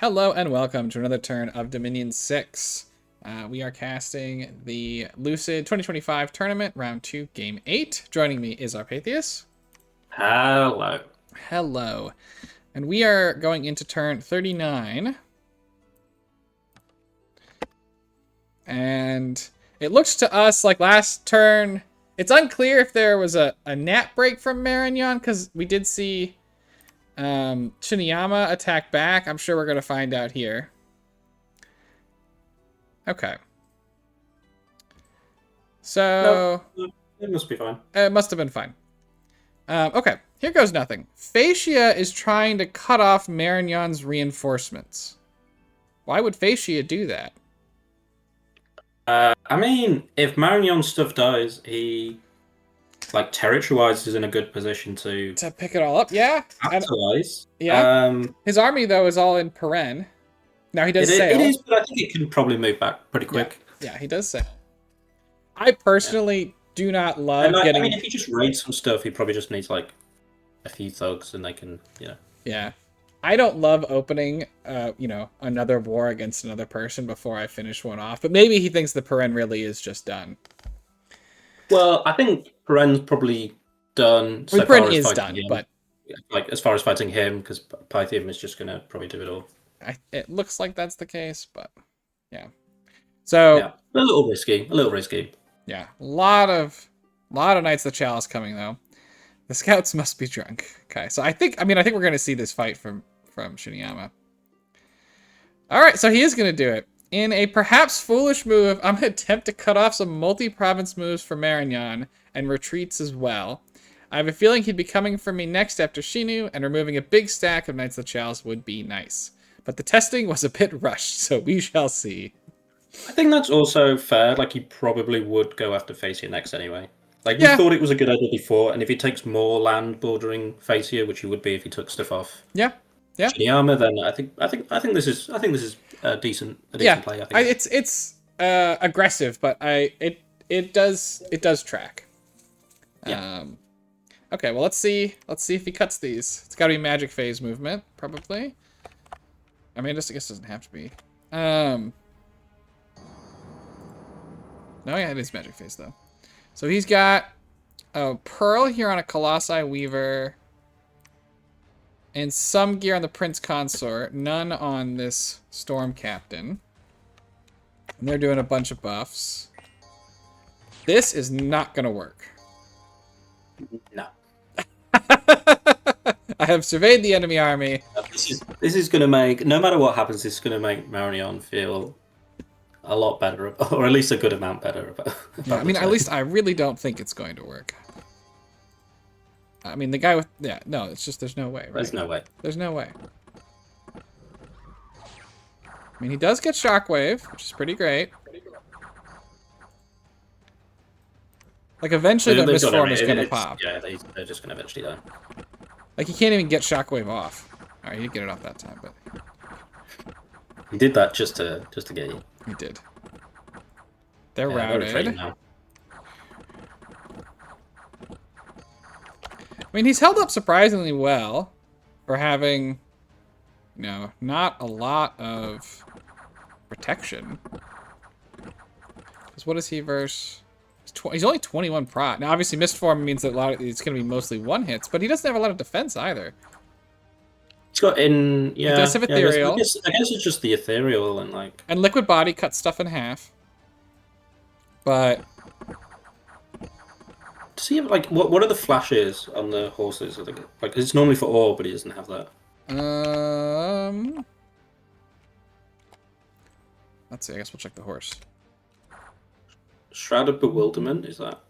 Hello and welcome to another turn of Dominion 6. We are casting the Lucid 2025 tournament, round 2, game 8. Joining me is Arpathius. Hello. Hello. And we are going into turn 39. And it looks to us like last turn, it's unclear if there was a nap break from Marignon, because we did see Shinyama attack back. I'm sure we're going to find out here. Okay. So... No, it must be fine. It must have been fine. Okay, here goes nothing. Faescia is trying to cut off Marignon's reinforcements. Why would Faescia do that? I mean, if Marignon's stuff dies, he, like, territory-wise is in a good position to pick it all up, yeah. capitalize. Yeah. His army, though, is all in Paren. Now, he does sail. It is, but I think it can probably move back pretty quick. Yeah, he does sail. I personally do not love getting... I mean, if he just raids some stuff, he probably just needs, like, a few thugs, and they can, Yeah. I don't love opening, another war against another person before I finish one off. But maybe he thinks the Paren really is just done. Well, I think Paren's probably done. So Paren is done, but like as far as fighting him, because Pythium is just gonna probably do it all. It looks like that's the case, but yeah. So yeah, a little risky. Yeah, a lot of Knights of the Chalice coming though. The scouts must be drunk. Okay, so I think we're gonna see this fight from Shinyama. All right, so he is gonna do it. In a perhaps foolish move, I'm going to attempt to cut off some multi-province moves for Marignon and retreats as well. I have a feeling he'd be coming for me next after Shinu, and removing a big stack of Knights of the Chalice would be nice. But the testing was a bit rushed, so we shall see. I think that's also fair. Like, he probably would go after Faescia next anyway. Like, we thought it was a good idea before, and if he takes more land bordering Faescia, which he would be if he took stuff off Shinyama, then I think this is a decent play. I think it's aggressive, but it does track. Yeah. Okay, well let's see if he cuts these. It's got to be magic phase movement, probably. I mean, I guess it doesn't have to be. No, yeah, it is magic phase though. So he's got a Pearl here on a Colossi Weaver. And some gear on the Prince Consort, none on this Storm Captain. And they're doing a bunch of buffs. This is not going to work. No. I have surveyed the enemy army. This is going to make, no matter what happens, this is going to make Marignon feel a lot better, or at least a good amount better. About I mean, at least I really don't think it's going to work. I mean, the guy with... Yeah, no, it's just there's no way, right? There's no way. There's no way. I mean, he does get Shockwave, which is pretty great. Like, eventually the Misform is going to pop. Yeah, they're just going to eventually die. Like, he can't even get Shockwave off. Alright, he did get it off that time, but... He did that just to get you. He did. They're routed. I mean, he's held up surprisingly well for having, not a lot of protection. Because what is he versus? He's only 21 prot. Now, obviously, Mistform means that it's going to be mostly one-hits, but he doesn't have a lot of defense either. He's got in, He does have Ethereal. I guess it's just the Ethereal and, like... And Liquid Body cuts stuff in half. But... Does he have, like, what are the flashes on the horses? I think, like, it's normally for ore, but he doesn't have that. Let's see, I guess we'll check the horse. Shroud of Bewilderment, is that?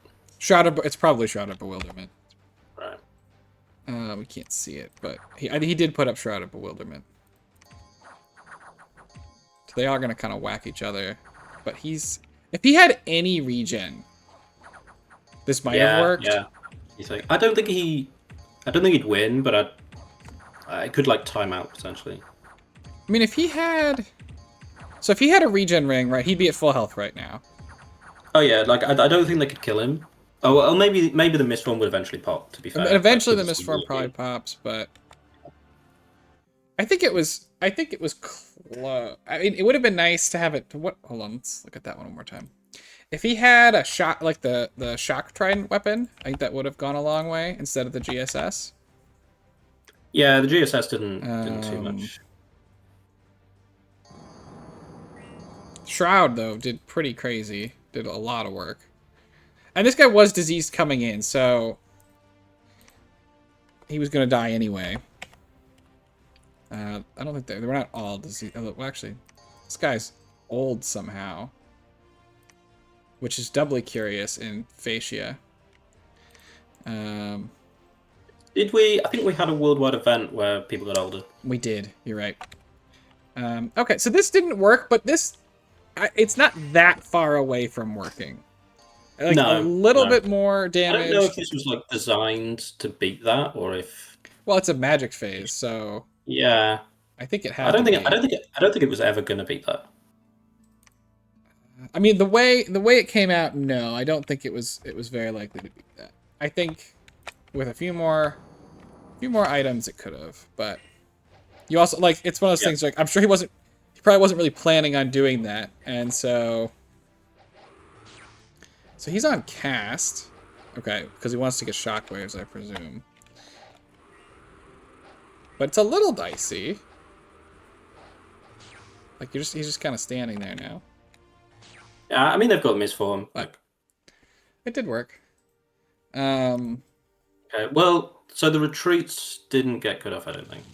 It's probably Shroud of Bewilderment. Right. We can't see it, but he did put up Shroud of Bewilderment. So they are going to kind of whack each other. But if he had any regen... This might have worked. Yeah. I don't think he'd win, but I could like time out potentially. I mean, if he had a regen ring, right, he'd be at full health right now. Oh yeah, like I don't think they could kill him. Oh well, maybe the Mistform would eventually pop. To be fair, eventually the Mistform probably pops, but I think it was close. I mean, it would have been nice to have it. What? Hold on, let's look at that one more time. If he had a shot like the shock trident weapon, I think that would have gone a long way instead of the GSS. Yeah, the GSS didn't too much. Shroud though did pretty crazy. Did a lot of work. And this guy was diseased coming in, so he was gonna die anyway. I don't think they were not all diseased. Well, actually, this guy's old somehow, which is doubly curious in Faescia. Did we? I think we had a worldwide event where people got older. We did. You're right. Okay, so this didn't work, but this, it's not that far away from working. Like a little bit more damage. I don't know if this was like designed to beat that, or if. Well, it's a magic phase, so. Yeah. I think it had. I don't think it was ever going to beat that. I mean, the way it came out, no, I don't think it was very likely to beat that. I think with a few more items it could have, but you also like it's one of those things like I'm sure he probably wasn't really planning on doing that, and so he's on cast, okay, because he wants to get shockwaves, I presume. But it's a little dicey. Like he's just kind of standing there now. Yeah, I mean they've got misform. Like it did work. Okay, well, so the retreats didn't get cut off, I don't think.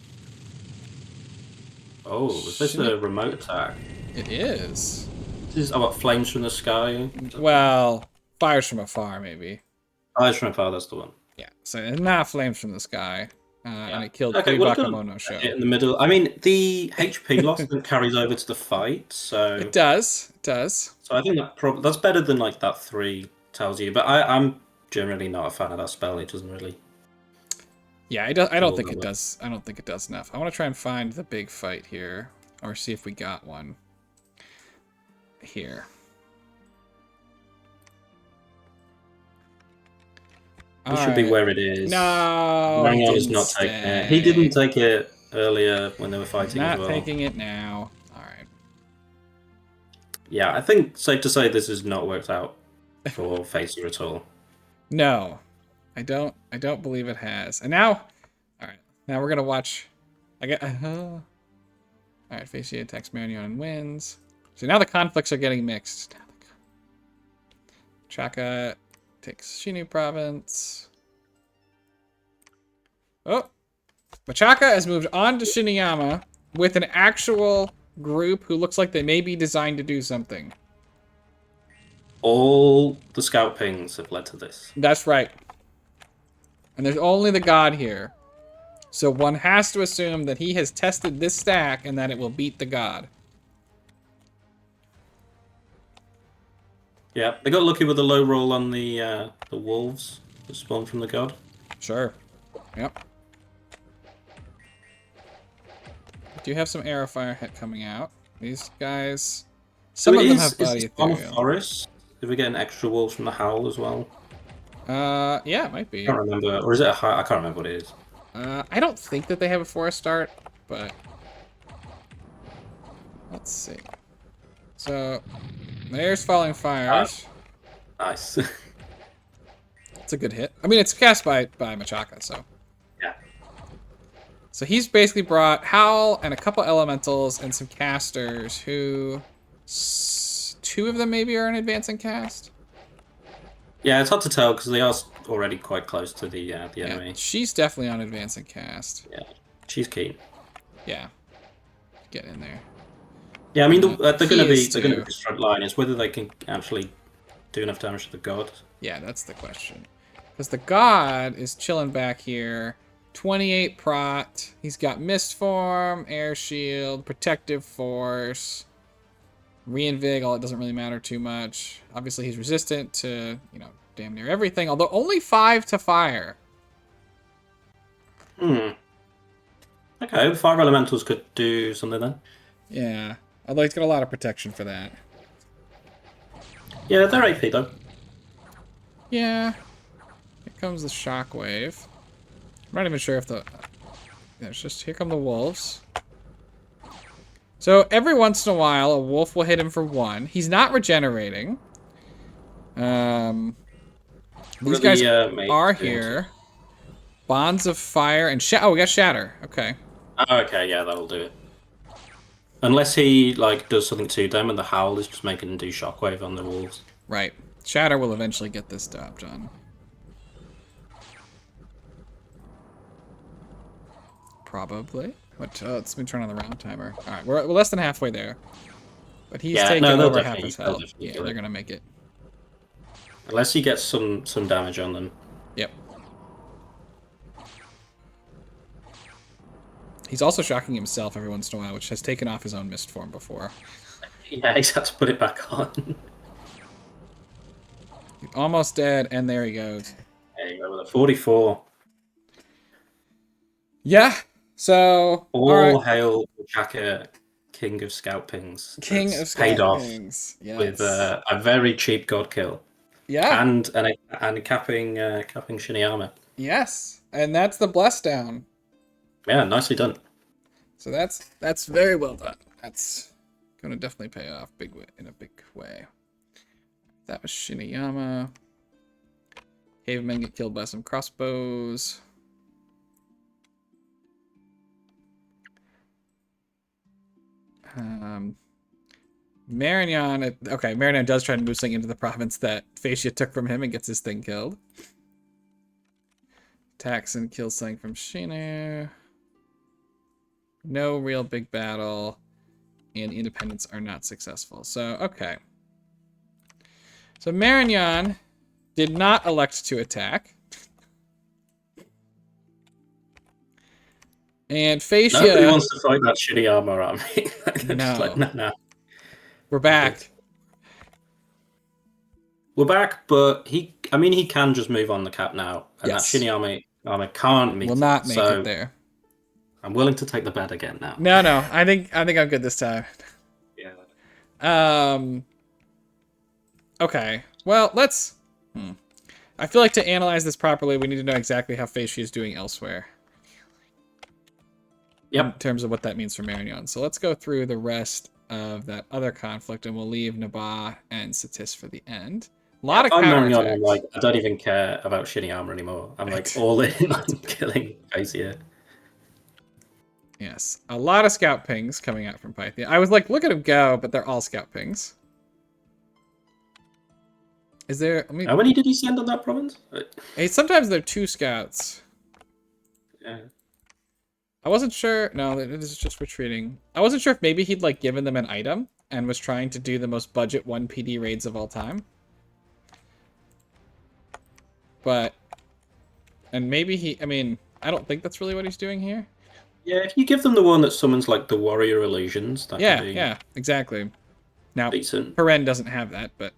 Oh, was this a remote attack? It is. This is what, flames from the sky? Well, fires from afar, maybe. Fires from afar, that's the one. Yeah, so it's not flames from the sky. And it killed three Bakemono show. In the middle. I mean, the HP loss carries over to the fight, so... It does. It does. So I think that's better than, like, that 3 tells you. But I'm generally not a fan of that spell. It doesn't really... Yeah, I don't think it does. I don't think it does enough. I want to try and find the big fight here. Or see if we got one. Here. It should be where it is. No, Rangon not taking it. He didn't take it earlier when they were fighting as well. Not taking it now. All right. Yeah, I think safe to say this has not worked out for Faescia at all. No, I don't believe it has. And now, all right. Now we're gonna watch. All right, Faescia attacks Marion and wins. So now the conflicts are getting mixed. Chaka takes Shinu province. Oh, Machaka has moved on to Shinyama with an actual group who looks like they may be designed to do something. All the scout pings have led to this. That's right. And there's only the god here. So one has to assume that he has tested this stack and that it will beat the god. Yeah, they got lucky with the low roll on the wolves that spawned from the god. Sure. Yep. Do you have some arrow fire coming out? These guys, some of them have body ethereal. On a forest? Did we get an extra wolves from the howl as well? Yeah, it might be. I can't remember, or is it a high? I can't remember what it is. I don't think that they have a forest start, but let's see. So there's falling fires. Nice. It's a good hit. I mean, it's cast by Machaka, so. Yeah. So he's basically brought Howl and a couple elementals and some casters who... 2 of them maybe are an advancing cast? Yeah, it's hard to tell because they are already quite close to the enemy. She's definitely on advancing cast. Yeah, she's keen. Yeah. Get in there. Yeah, I mean, they're going to be this front line. It's whether they can actually do enough damage to the god. Yeah, that's the question. Because the god is chilling back here. 28 prot. He's got Mist Form, Air Shield, Protective Force, Reinvig. It doesn't really matter too much. Obviously, he's resistant to, damn near everything. Although only 5 to fire. Okay, the fire elementals could do something then. Yeah, although he's got a lot of protection for that. Yeah, they're AP though. Yeah. Here comes the shockwave. I'm not even sure if the... There's just... Here come the wolves. So every once in a while, a wolf will hit him for 1. He's not regenerating. These guys are here. Bonds of Fire and oh, we got Shatter. Okay. Oh, okay, yeah, that'll do it. Unless he like does something to them, and the Howl is just making them do Shockwave on the wolves. Right. Shatter will eventually get this job done. Probably. What? Let's turn on the round timer. All right, we're less than halfway there. But he's taking over half his health. Yeah, they're gonna make it. Unless he gets some damage on them. Yep. He's also shocking himself every once in a while, which has taken off his own mist form before. Yeah, he's had to put it back on. Almost dead, and there he goes. There you go with a 44. Yeah, so... All hail Chaka, King of Scout Pings. King of Scout Pings, yes. With a very cheap god kill. Yeah. And capping Shinyama. Yes, and that's the bless down. Yeah, nicely done. So that's very well done. That's going to definitely pay off in a big way. That was Shinyama. Cavemen get killed by some crossbows. Marignon, okay, Marignon does try to move something into the province that Faescia took from him and gets his thing killed. Attacks and kills something from Shinu. No real big battle, and independents are not successful. So, okay. So Marignon did not elect to attack. And Faescia... Nobody wants to fight that shitty armor army. No. No. We're back. We're back, but he can just move on the cap now. And that Shinyama army can't meet will not make it there. I'm willing to take the bet again now. No. I think I'm good this time. Yeah. Okay. Well, let's... I feel like to analyze this properly, we need to know exactly how Faescia is doing elsewhere. Yep. In terms of what that means for Marignon. So let's go through the rest of that other conflict, and we'll leave Naba and Satis for the end. A lot of counterattacks. I'm like, I don't even care about Shinyama anymore. I'm like all in on killing Faescia. Yes. A lot of scout pings coming out from Pythia. I was like, look at him go, but they're all scout pings. Is there... How many did he send on that province? Hey, sometimes they're 2 scouts. Yeah. I wasn't sure... No, it is just retreating. I wasn't sure if maybe he'd, like, given them an item and was trying to do the most budget 1 PD raids of all time. But... And maybe he... I mean, I don't think that's really what he's doing here. Yeah, if you give them the one that summons, like, the warrior illusions, that could be... Yeah, exactly. Now, decent. Peren doesn't have that, but...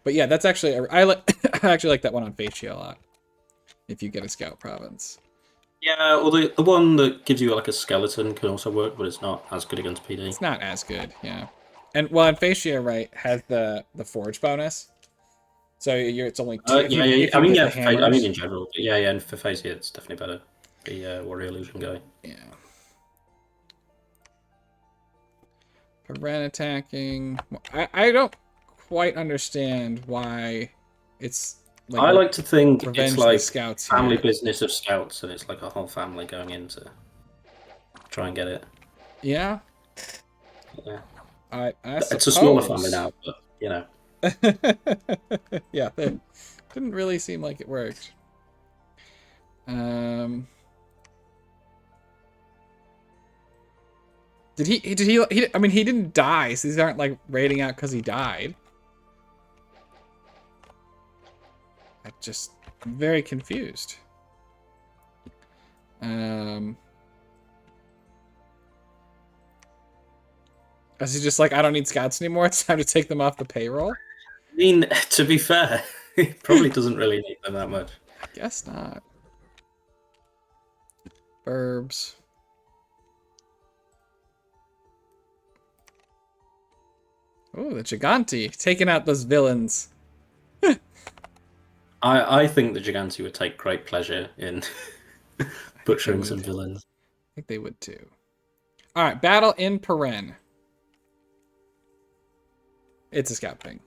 But yeah, that's actually... I actually like that one on Faescia a lot. If you get a scout province. Yeah, well, the one that gives you like a skeleton can also work, but it's not as good against PD. It's not as good, yeah. And well, and Faescia, right, has the forge bonus. So it's only 2. I mean in general. Yeah, and for Faescia, it's definitely better. The warrior illusion guy. Yeah. Peren attacking. I don't quite understand why it's... Like, I like to think it's like scouts family business of scouts, and it's like a whole family going in to try and get it. Yeah. Yeah. I it's a smaller family now, but you know. Yeah, it didn't really seem like it worked. Did he? I mean, he didn't die, so these aren't like raiding out because he died. I'm very confused. Is he just like, I don't need scouts anymore, it's time to take them off the payroll? I mean, to be fair, he probably doesn't really need them that much. I guess not. Burbs. Oh, the Giganti, taking out those villains. I think the Giganti would take great pleasure in Butchering some villains. I think they would too. All right, battle in Paren. It's a scout ping.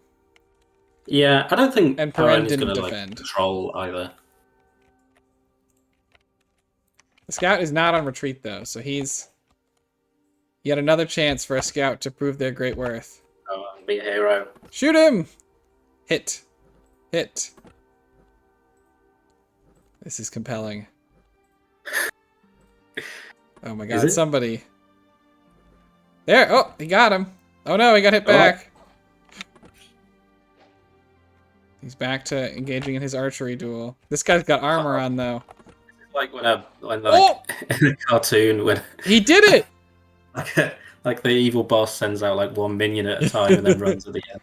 Yeah, I don't think Paren is didn't going to defend. Control either. The scout is not on retreat though, so he's yet another chance for a scout to prove their great worth. Oh, and be a hero. Shoot him! Hit. Hit. This is compelling. Oh my god, somebody. There! Oh, he got him. Oh no, he got hit back. He's back to engaging in his archery duel. This guy's got armor on though. Like in a cartoon when he did it. like the evil boss sends out like one minion at a time and then runs at the end.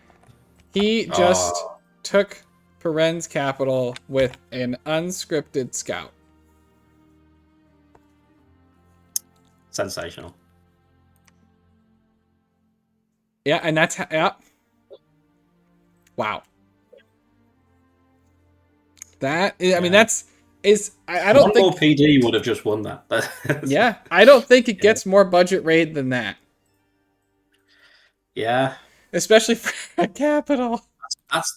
He just took Paren's capital with an unscripted scout. Sensational. Yeah, and that's wow. That is, I mean, I don't think more PD would have just won that. Yeah, I don't think it gets more budget raid than that. Yeah, especially for a capital.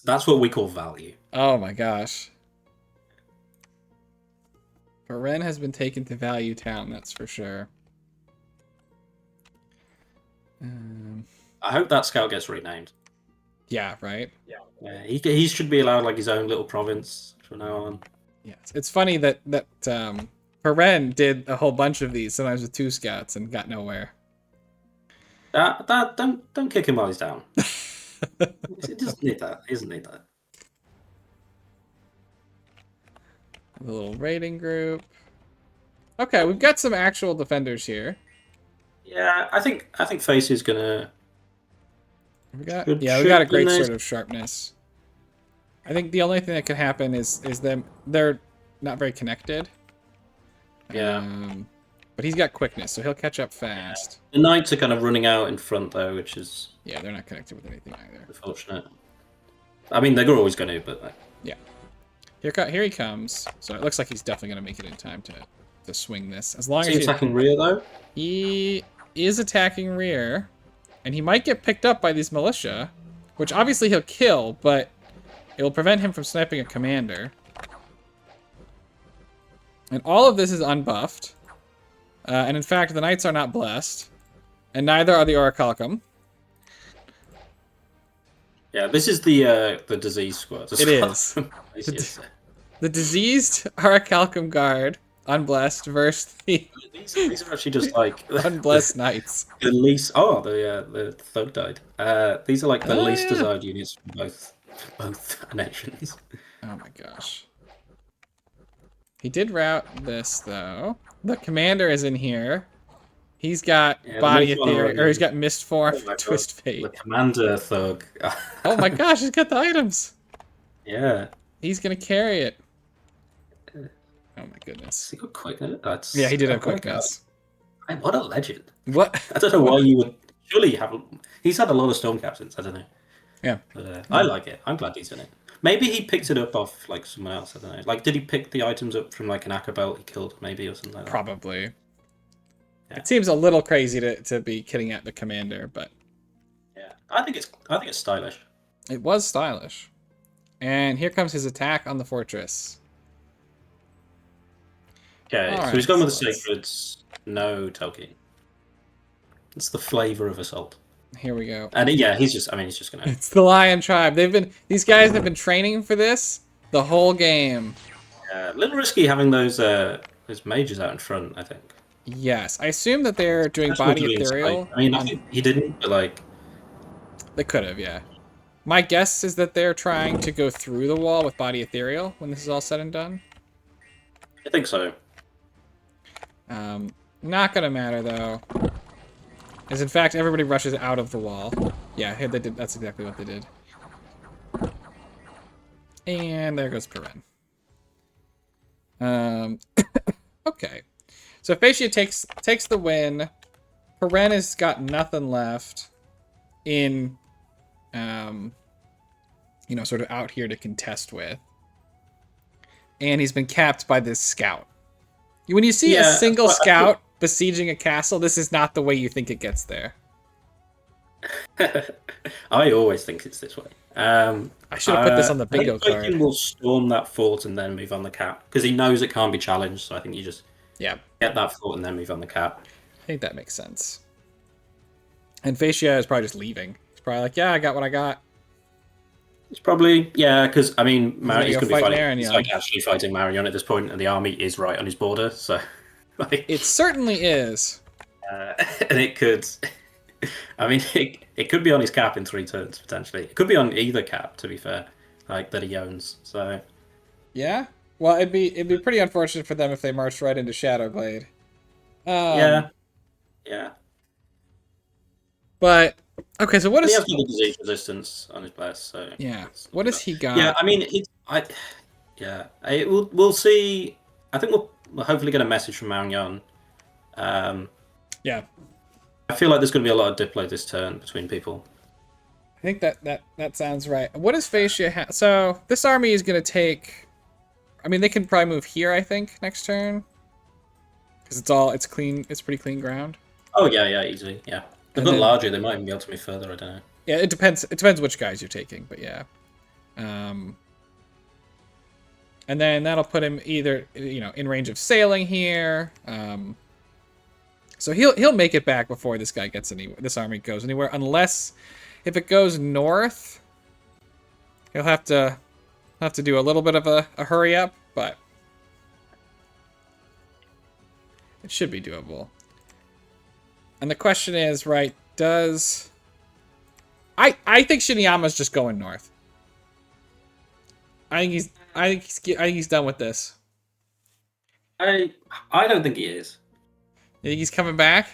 That's what we call value. Oh my gosh. Paren has been taken to Value Town, that's for sure. I hope that scout gets renamed. Yeah, right? Yeah, he should be allowed like his own little province from now on. Yes, it's funny that Paren did a whole bunch of these, sometimes with 2 scouts, and got nowhere. Don't kick him while he's down. He doesn't need that. He doesn't need that. A little raiding group. Okay, we've got some actual defenders here. Yeah, I think Faescia is gonna. We got a great sort of sharpness. I think the only thing that could happen is they're not very connected. Yeah. But he's got quickness, so he'll catch up fast. The knights are kind of running out in front though, which is they're not connected with anything either. Unfortunate. I mean, they're always going to, but yeah. Here he comes. So it looks like he's definitely going to make it in time to swing this. As long as he's attacking rear though. He is attacking rear, and he might get picked up by these militia, which obviously he'll kill, but it will prevent him from sniping a commander. And all of this is unbuffed. And in fact, the knights are not blessed, and neither are the orichalcum. Yeah, this is the disease squad. It is. The diseased orichalcum guard, unblessed, versus the... These are actually just like... unblessed knights. The least... Oh, the thug died. These are like the least desired units from both nations. Oh my gosh. He did route this, though. The commander is in here. He's got Body Ethereal, or he's got Mist Form, Twist Fate. The commander thug. Oh my gosh, he's got the items. Yeah. He's gonna carry it. Oh my goodness. He got quickness. Yeah, he did have quickness. What a legend. What? I don't know why you would... Surely have... He's had a lot of storm captains, I don't know. Yeah. But, I like it. I'm glad he's in it. Maybe he picked it up off like someone else. I don't know. Like, did he pick the items up from like an Akabelt he killed, maybe, or something like that? Probably. Yeah. It seems a little crazy to be kidding at the commander, but yeah, I think it's stylish. It was stylish, and here comes his attack on the fortress. Okay, so he's gone with the sacreds. No Tolkien. It's the flavor of assault. Here we go. And yeah, he's just gonna... It's the Lion Tribe. These guys have been training for this the whole game. Yeah, a little risky having those mages out in front, I think. Yes, I assume that they're doing Body Ethereal. I mean, I think he didn't, but like... They could have, yeah. My guess is that they're trying to go through the wall with Body Ethereal when this is all said and done. I think so. Not gonna matter, though. As in fact, everybody rushes out of the wall. Yeah, they did. That's exactly what they did. And there goes Paren. Okay. So Faescia takes the win. Paren has got nothing left in, sort of out here to contest with. And he's been capped by this scout. When you see a single scout besieging a castle, this is not the way you think it gets there. I always think it's this way. I should have put this on the bingo card. I think will storm that fort and then move on the cap because he knows it can't be challenged. So I think you just get that fort and then move on the cap. I think that makes sense. And Faescia is probably just leaving. He's probably like, yeah, I got what I got. It's probably because I mean Marion's going to be fighting. Marion. He's like actually fighting Marion at this point, and the army is right on his border. So it certainly is. And it could. I mean, it could be on his cap in 3 turns potentially. It could be on either cap, to be fair, like that he owns. So yeah, well, it'd be pretty unfortunate for them if they marched right into Shadowblade. Yeah. But okay, so what is he has the disease resistance on his blast? So yeah, what has he got? Yeah, I mean, we'll see. I think we'll hopefully get a message from Marion. Yeah. I feel like there's going to be a lot of diplo this turn between people. I think that sounds right. What does Faescia have? So this army is going to take. I mean, they can probably move here. I think next turn, because it's clean. It's pretty clean ground. Oh yeah, easily. Yeah, they've got larger. They might even be able to move further. I don't know. Yeah, it depends. It depends which guys you're taking, but yeah. And then that'll put him either in range of sailing here. So he'll make it back before this guy gets this army goes anywhere, unless if it goes north, he'll have to do a little bit of a hurry up, but it should be doable. And the question is, right, I think Shinyama's just going north. I think he's done with this. I don't think he is. You think he's coming back?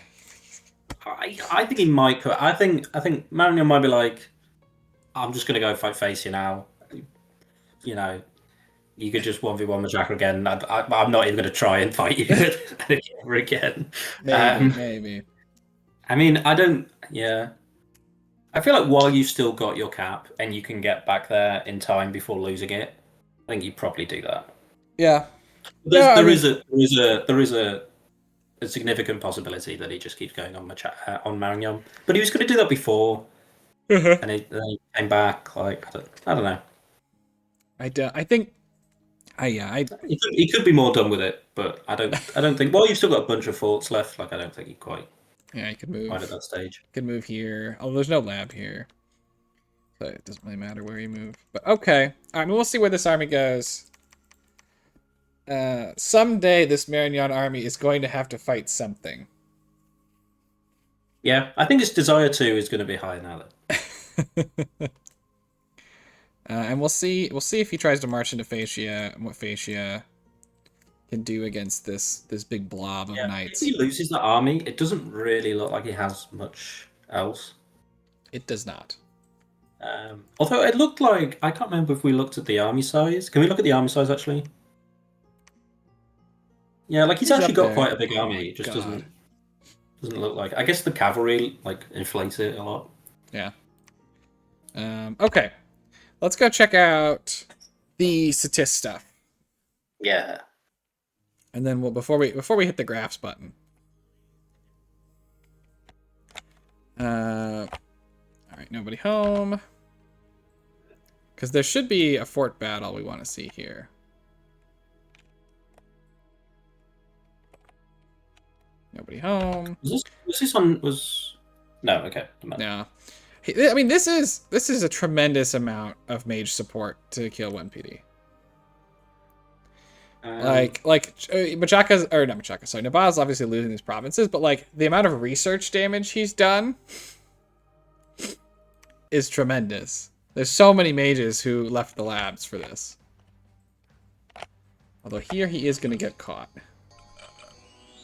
I think he might. I think Marion might be like, I'm just gonna go fight Faescia now. You could just 1v1 Majaka again. I'm not even gonna try and fight you ever again. Maybe. I mean, I don't. Yeah. I feel like while you've still got your cap and you can get back there in time before losing it, I think you'd probably do that. Yeah. There is a significant possibility that he just keeps going on Marion. But he was going to do that before, and he came back. Like I don't know. He could be more done with it, but I don't think. Well, you've still got a bunch of forts left. Like I don't think he quite. Yeah, he could move. Quite at that stage. Could move here. Oh, there's no lab here, so it doesn't really matter where you move. But okay, I mean, we'll see where this army goes. Someday this Marion army is going to have to fight something. Yeah, I think its desire to is going to be high now. And we'll see if he tries to march into Faescia and what Faescia can do against this big blob of knights. If he loses the army, it doesn't really look like he has much else. It does not. Although it looked like, I can't remember if we looked at the army size. Can we look at the army size actually? Yeah, like he's actually got quite a big army. It just doesn't look like. I guess the cavalry like inflates it a lot. Yeah. Okay, let's go check out the Satis stuff. Yeah. And then before we hit the graphs button. All right, nobody home. Because there should be a fort battle we want to see here. Nobody home. Was this on? No. Okay. No. I mean, this is a tremendous amount of mage support to kill one PD. Majaka's, or not Majaka, sorry, Naba's obviously losing these provinces, but like the amount of research damage he's done is tremendous. There's so many mages who left the labs for this. Although here he is going to get caught.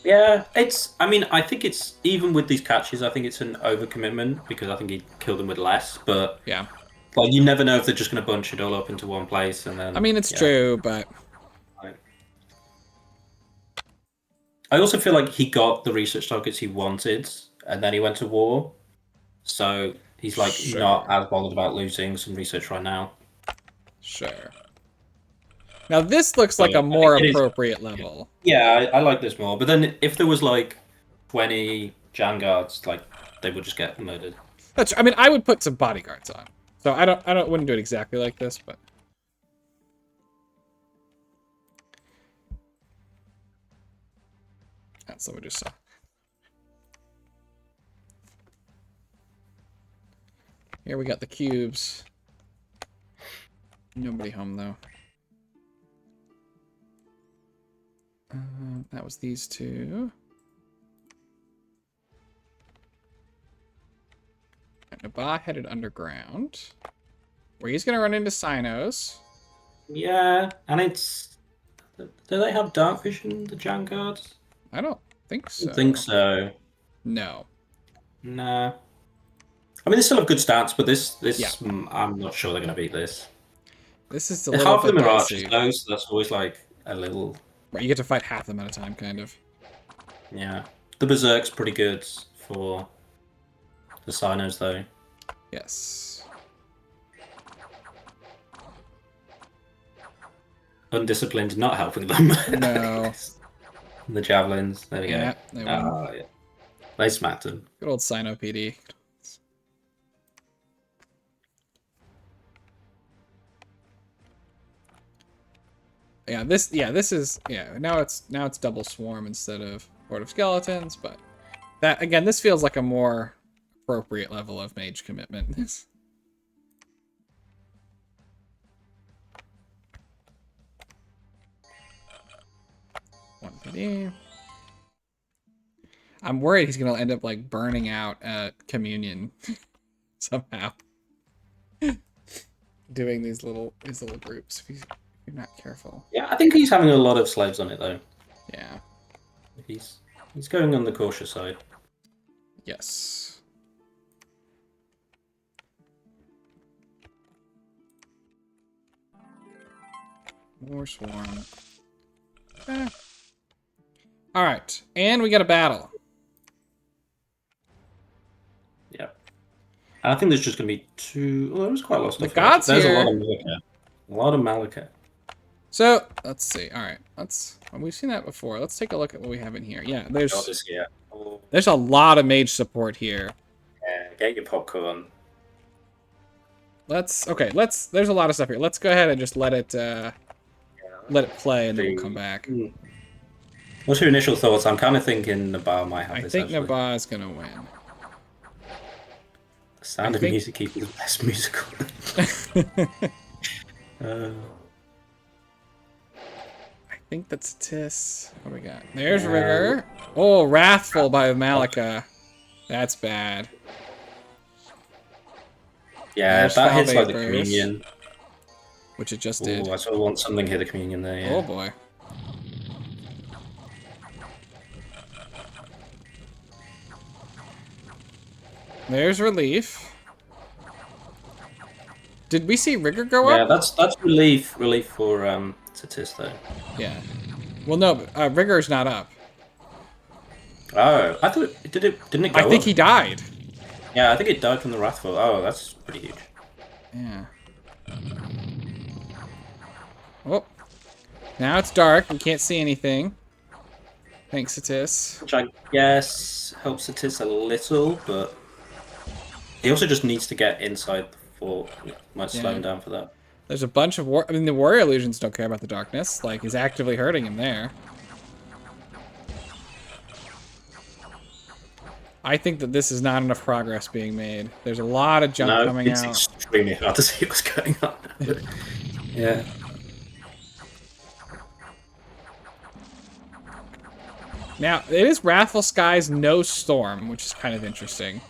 Yeah, I think it's, even with these catches, I think it's an overcommitment because I think he'd kill them with less, but yeah, like you never know if they're just going to bunch it all up into one place and then. I mean, it's true, but. I also feel like he got the research targets he wanted, and then he went to war. So he's like not as bothered about losing some research right now. Sure. Now this looks like a more appropriate level. Yeah, I like this more. But then if there was like 20 Jan guards, like they would just get murdered. I mean, I would put some bodyguards on. So I wouldn't do it exactly like this, but that's what we just saw. Here we got the cubes. Nobody home though. That was these two. Naba headed underground, where he's gonna run into Sinos. Yeah, and it's. Do they have dark vision, the Jan guards? I don't think so. I don't think so. No. Nah. I mean, they still have good stats, but this I'm not sure they're going to beat this. This is half of them are archers, though, so that's always like a little. Right, you get to fight half them at a time, kind of. Yeah, the berserk's pretty good for the Sinos, though. Yes. Undisciplined, not helping them. No. The javelins. There we go. Yeah. They smacked them. Good old Sino PD. This is now it's double swarm instead of horde of skeletons, but that again, this feels like a more appropriate level of mage commitment. One PD. I'm worried he's gonna end up like burning out communion somehow. Doing these little groups if you're not careful. Yeah, I think he's having a lot of slaves on it though. Yeah. He's going on the cautious side. Yes. More swarm. Alright, and we get a battle. Yep. And I think there's just going to be two. Oh, there's quite a lot of stuff. The gods there's here. A lot of Malika. A lot of Malika. So, let's see. Alright, we've seen that before. Let's take a look at what we have in here. Yeah, there's a lot of mage support here. Yeah, get your popcorn. There's a lot of stuff here. Let's go ahead and just let it play, and then we'll come back. What's your initial thoughts? I'm kind of thinking Naba might have this. I think Naba is going to win. The Sound of Music is the best musical. I think that's Satis. What do we got? There's Rigger. Oh, Wrathful by Malika. That's bad. Yeah, there's that hits like the communion. Which it just did. I sort of want something hit the communion there, yeah. Oh boy. There's Relief. Did we see Rigger go up? Yeah, that's relief for Satis though. Yeah. Well, no, but Rigger's not up. Oh, I thought didn't it go I think up? he died. Yeah, I think it died from the Wrathful. Oh, that's pretty huge. Yeah. Oh. Now it's dark. We can't see anything. Thanks, Satis. Which I guess helps Satis a little, but he also just needs to get inside the fort. It might slow him down for that. There's a bunch of the warrior illusions don't care about the darkness. Like, he's actively hurting him there. I think that this is not enough progress being made. There's a lot of junk coming out. It's extremely hard to see what's going on. Yeah. Now, it is Wrathful Skies, no Storm, which is kind of interesting.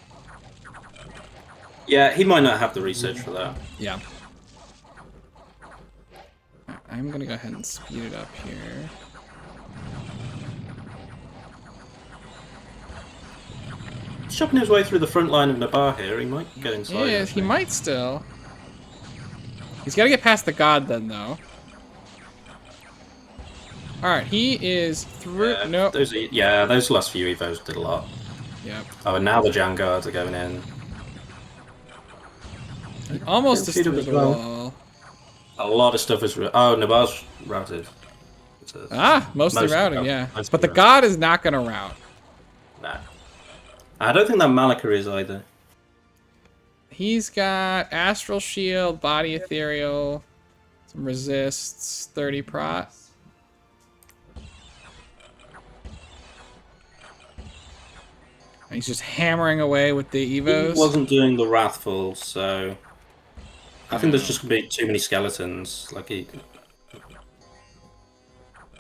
Yeah, he might not have the research for that. Yeah. I'm gonna go ahead and speed it up here. He's chopping his way through the front line of Naba here. He might get inside. Yeah, he might still. He's got to get past the god then, though. Alright, he is through... no. Those last few evos did a lot. Yep. Oh, and now the Jan guards are going in. He almost destroyed the wall. A lot of stuff is... Oh, Nabar's routed. Mostly routed, yeah. Mostly But the routed. god is not going to route. Nah. I don't think that Malika is either. He's got Astral Shield, Body Ethereal, some resists, 30 prot. And he's just hammering away with the Evos. He wasn't doing the Wrathful, so... I think there's just going to be too many skeletons. Like he...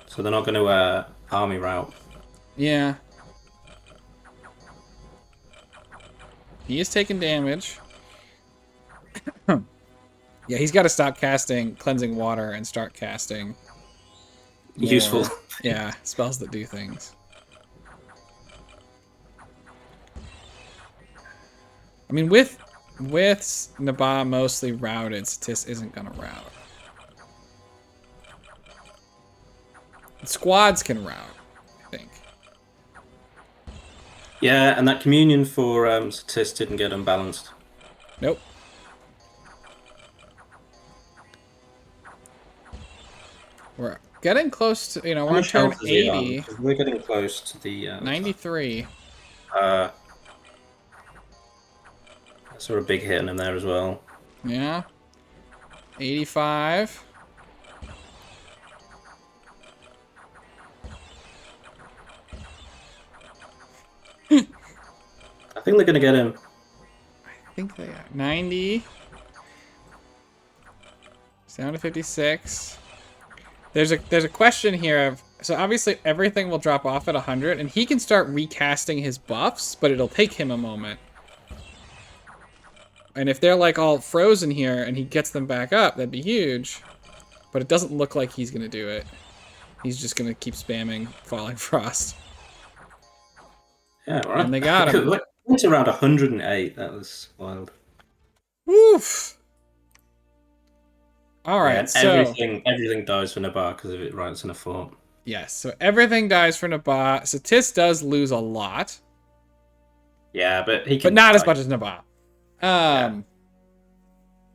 So they're not going to army route. Yeah. He is taking damage. Yeah, he's got to stop casting Cleansing Water and start casting more, useful. Yeah, spells that do things. I mean, with Naba mostly routed, Satis isn't gonna route. Squads can route, I think. Yeah, and that communion for Satis didn't get unbalanced. Nope. We're getting close to, we're on turn 80. We're getting close to the... 93. I saw a big hit in him there as well. Yeah. 85. I think they're going to get him. I think they are. 90. Down to 56. There's a question here of, so obviously everything will drop off at 100, and he can start recasting his buffs, but it'll take him a moment. And if they're like all frozen here and he gets them back up, that'd be huge. But it doesn't look like he's gonna do it. He's just gonna keep spamming Falling Frost. Yeah, right. And they got him. It's around 108. That was wild. Woof. All right, yeah, so everything dies for Naba because of it rights in a fort. Yes, so everything dies for Naba. Satis does lose a lot. Yeah, but he can. But not as much as Naba. Yeah.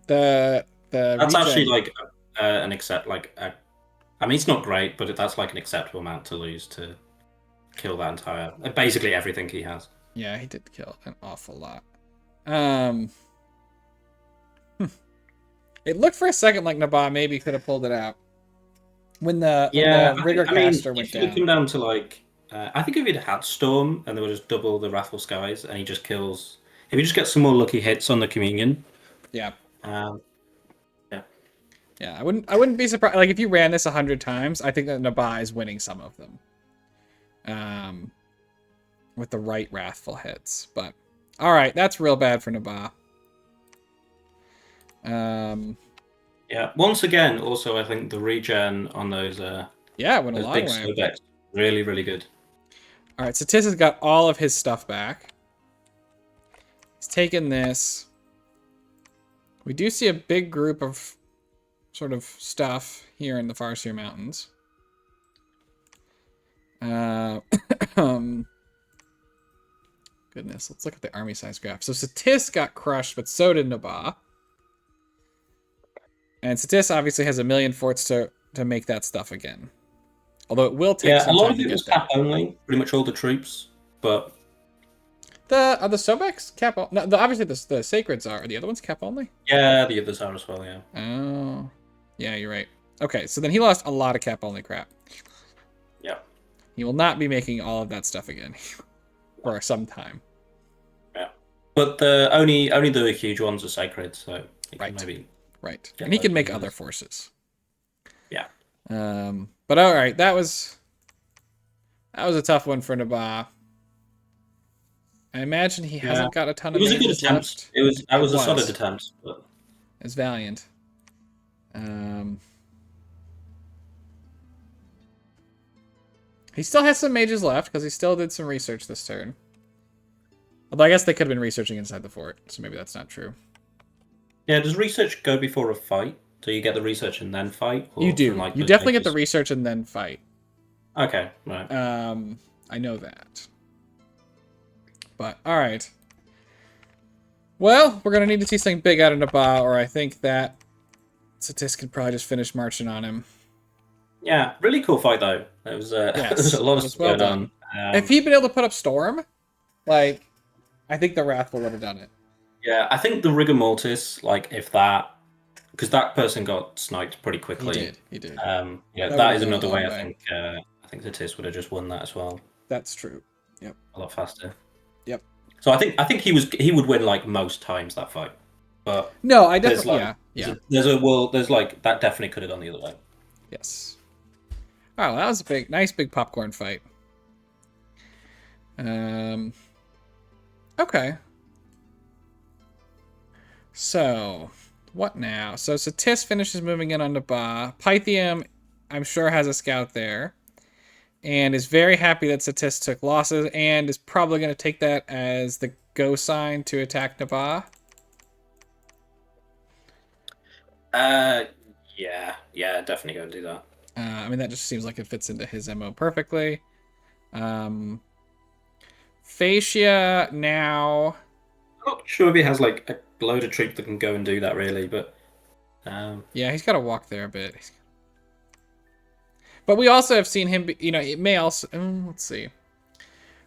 The that's regen, actually like an accept I mean, it's not great, but that's like an acceptable amount to lose to kill that entire basically everything he has. Yeah, he did kill an awful lot. It looked for a second like Naba maybe could have pulled it out when the rigor caster went down. It came down to like I think if he'd had Storm and they would just double the Wrathful Skies and he just kills. If he just gets some more lucky hits on the Communion. Yeah. Yeah. Yeah, I wouldn't be surprised. Like if you ran this 100 times, I think that Naba is winning some of them. With the right Wrathful hits, but all right, that's real bad for Naba. Yeah. Once again, also I think the regen on those it went a long way. Really, really good. All right, Satis has got all of his stuff back. He's taken this. We do see a big group of sort of stuff here in the Faescia Mountains. Goodness, let's look at the army size graph. So Satis got crushed, but so did Naba. And Satis obviously has 1 million forts to make that stuff again. Although it will take some time to get there. Yeah, a lot of it was cap only, pretty much all the troops, but... Are the Sobeks cap only? No, obviously the Sacreds are. Are the other ones cap only? Yeah, the others are as well, yeah. Oh. Yeah, you're right. Okay, so then he lost a lot of cap only crap. Yeah. He will not be making all of that stuff again. For some time. Yeah. But only the huge ones are sacred, so right. Maybe right. And he can make other forces. Yeah. But all right, that was a tough one for Naba. I imagine he hasn't got a ton of mages left. That was a solid attempt. But... It's valiant. He still has some mages left because he still did some research this turn. Although I guess they could have been researching inside the fort, so maybe that's not true. Yeah, does research go before a fight? So you get the research and then fight? You do. You definitely get the research and then fight. Okay, right. I know that. But, alright. Well, we're going to need to see something big out of Naba, or I think that Satis could probably just finish marching on him. Yeah, really cool fight though. There was there's a lot of stuff going on. If he'd been able to put up Storm, like, I think the Wrathful would have done it. Yeah, I think the Rigor Mortis, like, if that, because that person got sniped pretty quickly. He did. Yeah, that is another way. I think Satis would have just won that as well. That's true. Yep. A lot faster. Yep. So I think he would win like most times that fight. But no, I definitely there's like that definitely could have gone the other way. Yes. Oh, that was a nice big popcorn fight. Okay. So, what now? So Satis finishes moving in on Naba. Pythium, I'm sure, has a scout there. And is very happy that Satis took losses and is probably going to take that as the go sign to attack Naba. Yeah, definitely going to do that. I mean, that just seems like it fits into his MO perfectly. Faescia now... I'm not sure if he has like a load of troops that can go and do that really, but... Yeah, he's got to walk there a bit. But we also have seen him, it may also... let's see.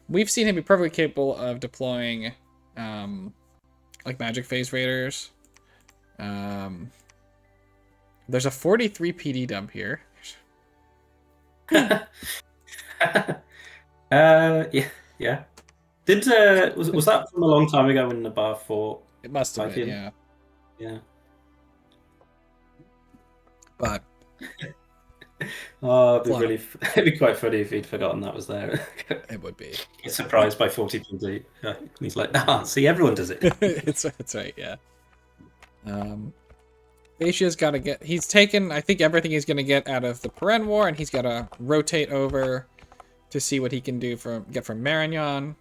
We've seen him be perfectly capable of deploying, like, Magic Phase Raiders. There's a 43 PD dump here. Yeah. Did was that from a long time ago when Naba fought? It must have been, yeah. Yeah. But it'd be quite funny if he'd forgotten that was there. It would be. He's surprised by 40 PD. He's like, see, everyone does it. It's right, yeah. Faescia's got to get... He's taken, I think, everything he's going to get out of the Peren War, and he's got to rotate over to see what he can do get from Marignon.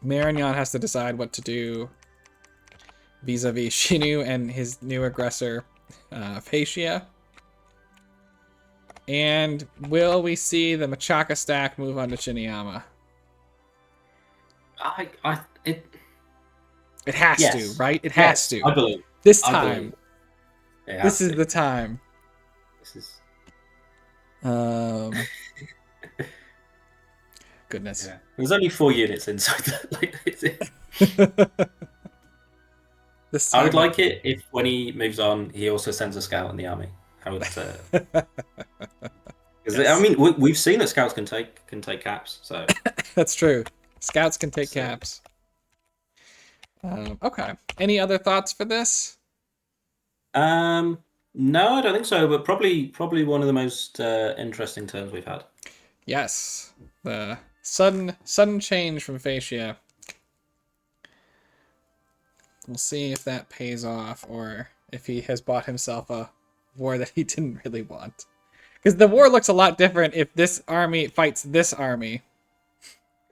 Marignon has to decide what to do vis-a-vis Shinu and his new aggressor, Faescia. And will we see the Machaka stack move on to Shinyama? It has to, right? It has to. I believe. This time. This is the time. This is... Goodness. Yeah. There's only 4 units inside that. I would like it if when he moves on, he also sends a scout in the army. I would. Yes. I mean, we've seen that scouts can take caps. So that's true. Scouts can take caps. Okay. Any other thoughts for this? No, I don't think so. But probably one of the most interesting turns we've had. Yes, the sudden change from Faescia. We'll see if that pays off, or if he has bought himself a war that he didn't really want. Because the war looks a lot different if this army fights this army.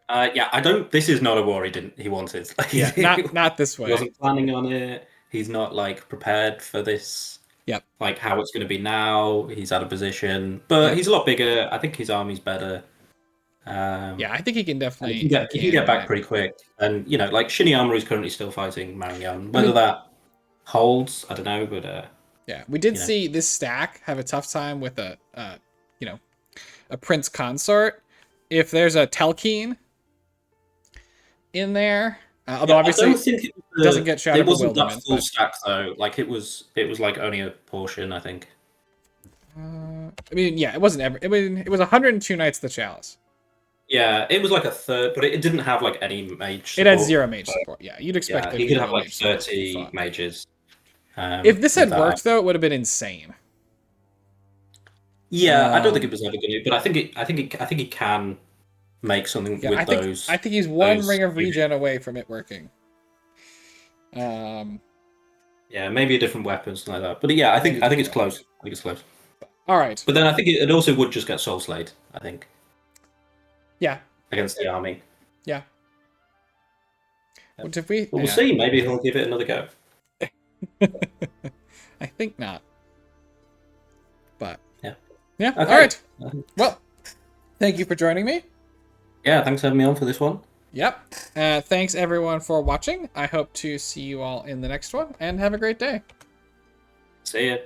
Yeah, this is not a war he wanted. Yeah, not this way. He wasn't planning on it. He's not like prepared for this. Yep. Like how it's going to be now. He's out of position, but he's a lot bigger. I think his army's better. Yeah, I think he can definitely. He can get back pretty quick. And like Shinyama is currently still fighting Marignon. Whether that holds, I don't know. But yeah, we did see this stack have a tough time with a prince consort. If there's a Telkeen in there, although obviously it doesn't get shot. It wasn't that full stack though. Like it was like only a portion, I think. I mean, yeah, it wasn't ever. It was 102 Knights of the Chalice. Yeah, it was like a third, but it didn't have like any mage support. It had 0 mage support. Yeah, you'd expect he could have like 30 mages. If this had worked, though, it would have been insane. Yeah, I don't think it was ever going to, but I think he can make something with those. I think he's one ring of regen away from it working. Yeah, maybe a different weapon, something like that. But yeah, I think it's close. I think it's close. All right. But then I think it also would just get soul slayed. I think. Yeah. Against the army. Yeah. Well, we'll see. Maybe he'll give it another go. I think not. But yeah. Okay. All right. Well, thank you for joining me. Yeah, thanks for having me on for this one. Yep. Thanks everyone for watching. I hope to see you all in the next one, and have a great day. See ya.